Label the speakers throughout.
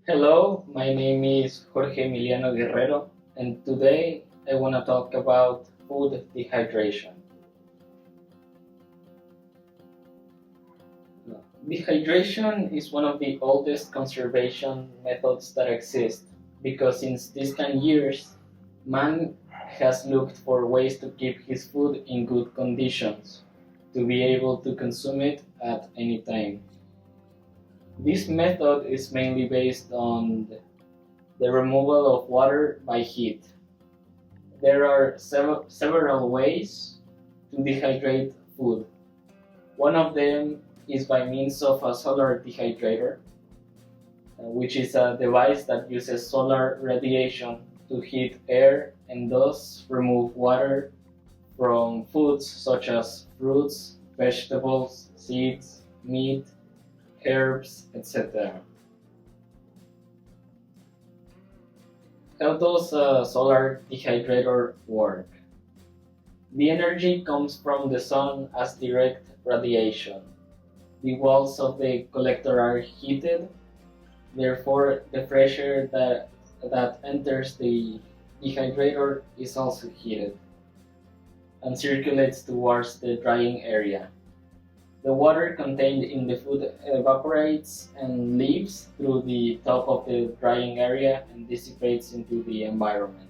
Speaker 1: Hello, my name is Jorge Emiliano Guerrero, and today I want to talk about food dehydration. Dehydration is one of the oldest conservation methods that exist because since distant years, man has looked for ways to keep his food in good conditions to be able to consume it at any time. This method is mainly based on the removal of water by heat. There are several ways to dehydrate food. One of them is by means of a solar dehydrator, which is a device that uses solar radiation to heat air and thus remove water from foods such as fruits, vegetables, seeds, meat, herbs, etc. How does a solar dehydrator work? The energy comes from the sun as direct radiation. The walls of the collector are heated, therefore the fresh air that enters the dehydrator is also heated and circulates towards the drying area. The water contained in the food evaporates and leaves through the top of the drying area and dissipates into the environment.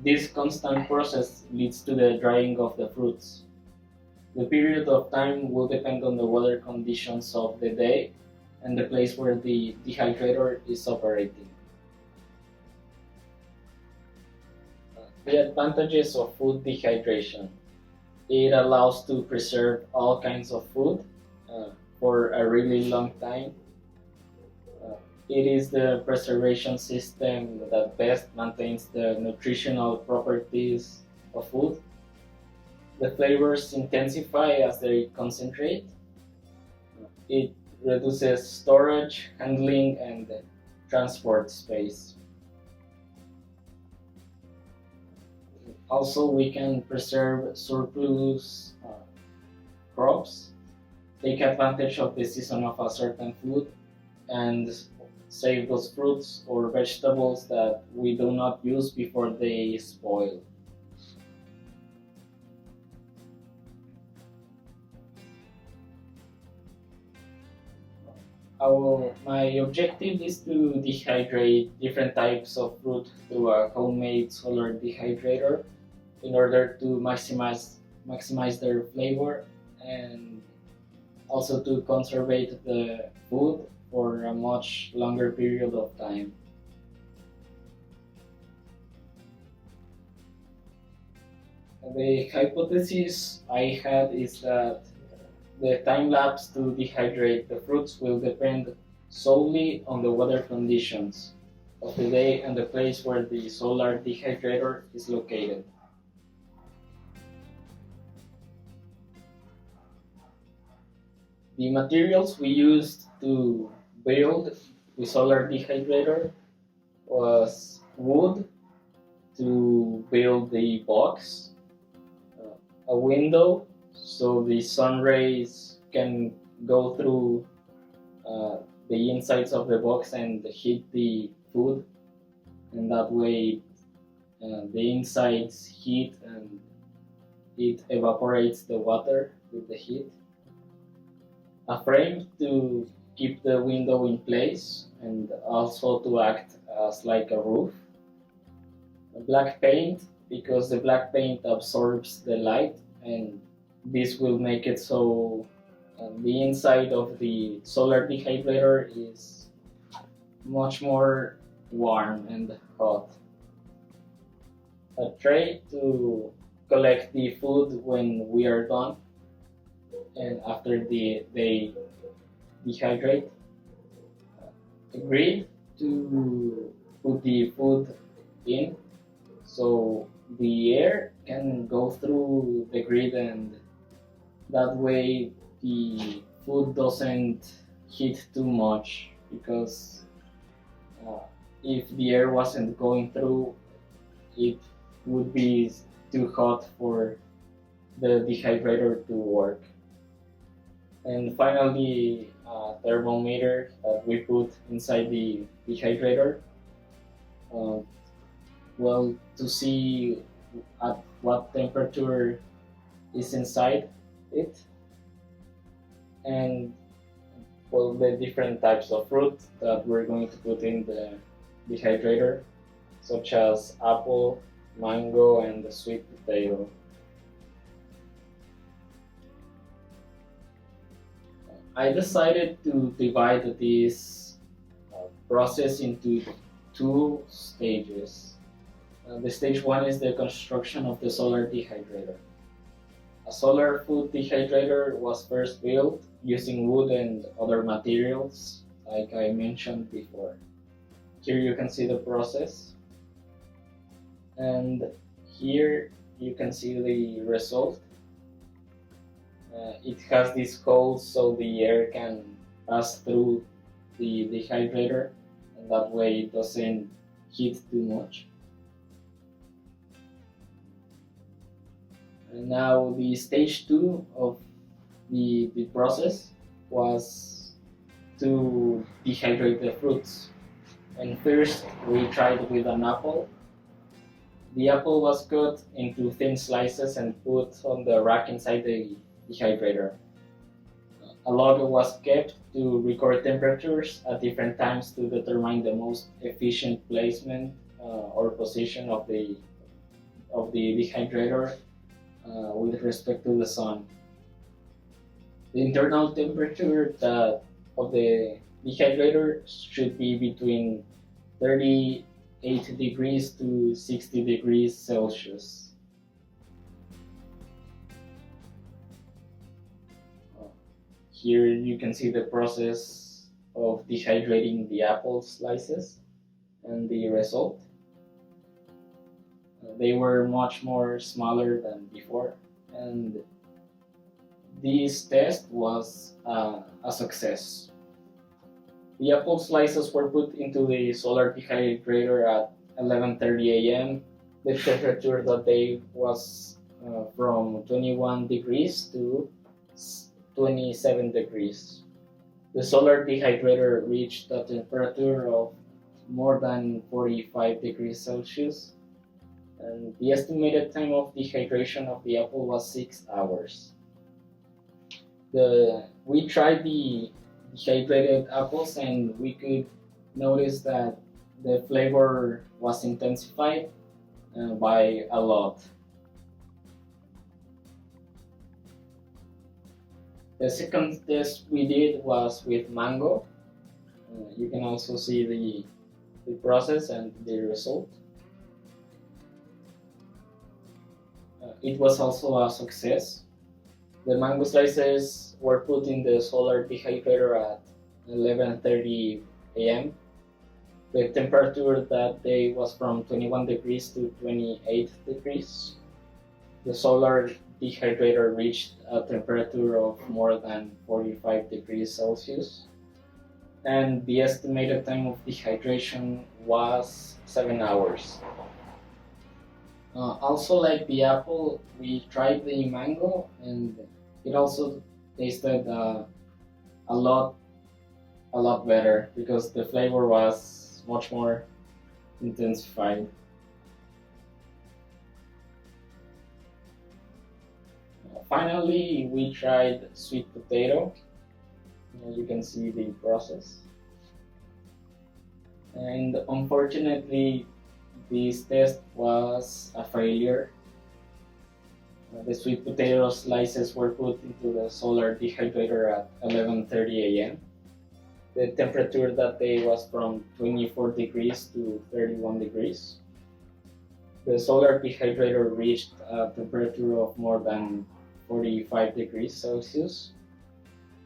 Speaker 1: This constant process leads to the drying of the fruits. The period of time will depend on the weather conditions of the day and the place where the dehydrator is operating. The advantages of food dehydration. It allows to preserve all kinds of food for a really long time. It is the preservation system that best maintains the nutritional properties of food. The flavors intensify as they concentrate. It reduces storage, handling, and transport space. Also, we can preserve surplus crops, take advantage of the season of a certain food, and save those fruits or vegetables that we do not use before they spoil. My objective is to dehydrate different types of fruit through a homemade solar dehydrator in order to maximize their flavor and also to conserve the food for a much longer period of time. The hypothesis I had is that the time lapse to dehydrate the fruits will depend solely on the weather conditions of the day and the place where the solar dehydrator is located. The materials we used to build the solar dehydrator was wood to build the box, a window so the sun rays can go through the insides of the box and heat the food, and that way the insides heat and it evaporates the water with the heat. A frame to keep the window in place and also to act as like a roof. A black paint because the black paint absorbs the light and this will make it so the inside of the solar dehydrator is much more warm and hot. A tray to collect the food when we are done and after they dehydrate. A grid to put the food in so the air can go through the grid and that way the food doesn't heat too much because if the air wasn't going through it would be too hot for the dehydrator to work. And finally, a thermometer that we put inside the dehydrator. Uh, well, to see at what temperature is inside it, and well, the different types of fruit that we're going to put in the dehydrator, such as apple, mango, and the sweet potato. I decided to divide this process into two stages. The stage one is the construction of the solar dehydrator. A solar food dehydrator was first built using wood and other materials, like I mentioned before. Here you can see the process, and here you can see the result. It has these holes so the air can pass through the dehydrator, and that way it doesn't heat too much. And now the stage two of the process was to dehydrate the fruits. And first we tried with an apple. The apple was cut into thin slices and put on the rack inside the dehydrator. A log was kept to record temperatures at different times to determine the most efficient placement or position of the dehydrator with respect to the sun. The internal temperature of the dehydrator should be between 38 degrees to 60 degrees Celsius. Here you can see the process of dehydrating the apple slices and the result. They were much more smaller than before, and this test was a success. The apple slices were put into the solar dehydrator at 11:30 a.m. The temperature that day was from 21 degrees to 27 degrees. The solar dehydrator reached a temperature of more than 45 degrees Celsius, and the estimated time of dehydration of the apple was 6 hours. We tried the dehydrated apples, and we could notice that the flavor was intensified by a lot. The second test we did was with mango. You can also see the process and the result. It was also a success. The mango slices were put in the solar dehydrator at 11:30 a.m. The temperature that day was from 21 degrees to 28 degrees. The solar dehydrator reached a temperature of more than 45 degrees Celsius, and the estimated time of dehydration was 7 hours. Also, like the apple, we tried the mango, and it also tasted a lot better because the flavor was much more intensified. Finally, we tried sweet potato. You can see the process. And unfortunately, this test was a failure. The sweet potato slices were put into the solar dehydrator at 11:30 a.m. The temperature that day was from 24 degrees to 31 degrees. The solar dehydrator reached a temperature of more than 45 degrees Celsius,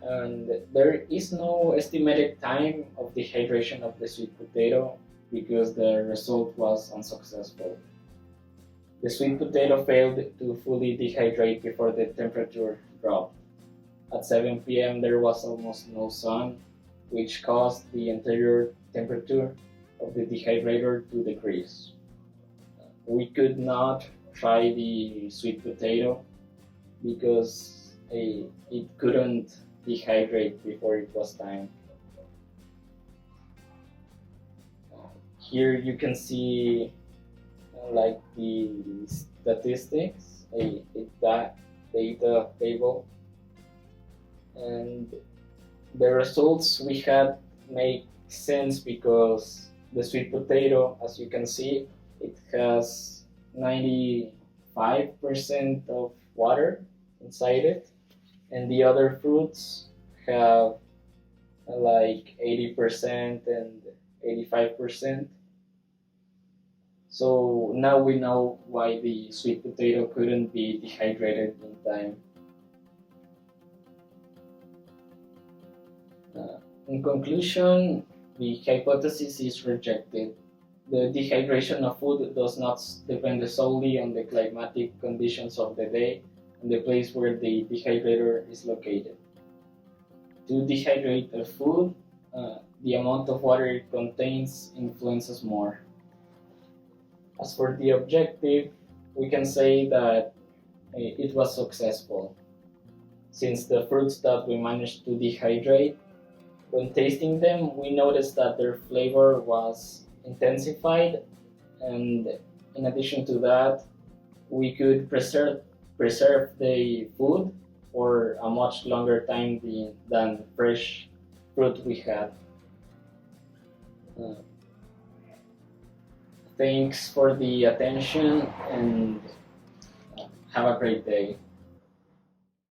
Speaker 1: and there is no estimated time of dehydration of the sweet potato because the result was unsuccessful. The sweet potato failed to fully dehydrate before the temperature dropped. At 7 p.m. there was almost no sun, which caused the interior temperature of the dehydrator to decrease. We could not try the sweet potato because it couldn't dehydrate before it was time. Here you can see like the statistics, a data table, and the results we had make sense because the sweet potato, as you can see, it has 95% of water inside it, and the other fruits have like 80% and 85%. So now we know why the sweet potato couldn't be dehydrated in time. In conclusion, the hypothesis is rejected. The dehydration of food does not depend solely on the climatic conditions of the day and the place where the dehydrator is located. To dehydrate a food, the amount of water it contains influences more. As for the objective, we can say that it was successful, since the fruits that we managed to dehydrate, when tasting them, we noticed that their flavor was intensified, and in addition to that, we could preserve the food for a much longer time than fresh fruit we had. Uh, Thanks for the attention and have a great day.